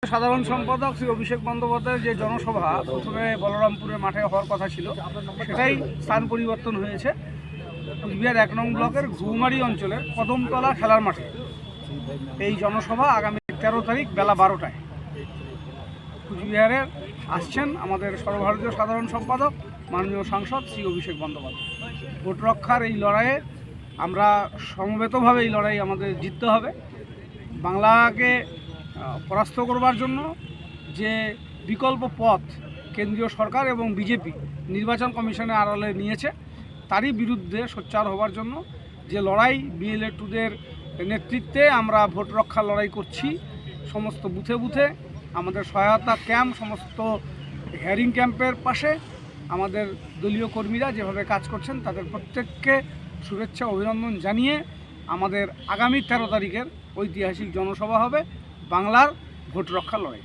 সাধারণ সম্পাদক শ্রী অভিষেক বন্দ্যোপাধ্যায়ের যে জনসভা প্রথমে বলরামপুরের মাঠে হওয়ার কথা ছিল, সেটাই স্থান পরিবর্তন হয়েছে কুচবিহার ১ নং ব্লকের ঘুমারি অঞ্চলের কদমতলা খেলার মাঠে। এই জনসভা আগামী ১৩ তারিখ বেলা ১২টায় কুচবিহারে আসছেন আমাদের সর্বভারতীয় সাধারণ সম্পাদক মাননীয় সাংসদ শ্রী অভিষেক বন্দ্যোপাধ্যায়। ভোট রক্ষার এই লড়াইয়ে আমরা সমবেতভাবে এই লড়াই আমাদের জিততে হবে। বাংলাকে পরাস্ত করবার জন্য যে বিকল্প পথ কেন্দ্রীয় সরকার এবং বিজেপি নির্বাচন কমিশনের আড়ালে নিয়েছে, তারই বিরুদ্ধে সোচ্চার হবার জন্য যে লড়াই বিএলএ 2দের নেতৃত্বে আমরা ভোট রক্ষার লড়াই করছি। সমস্ত বুথে বুথে আমাদের সহায়তা ক্যাম্প, সমস্ত হিয়ারিং ক্যাম্পের পাশে আমাদের দলীয় কর্মীরা যেভাবে কাজ করছেন তাদের প্রত্যেককে শুভেচ্ছা অভিনন্দন জানিয়ে আমাদের আগামী 13 তারিখের ঐতিহাসিক জনসভা হবে বাংলার ভোট রক্ষার লড়াই।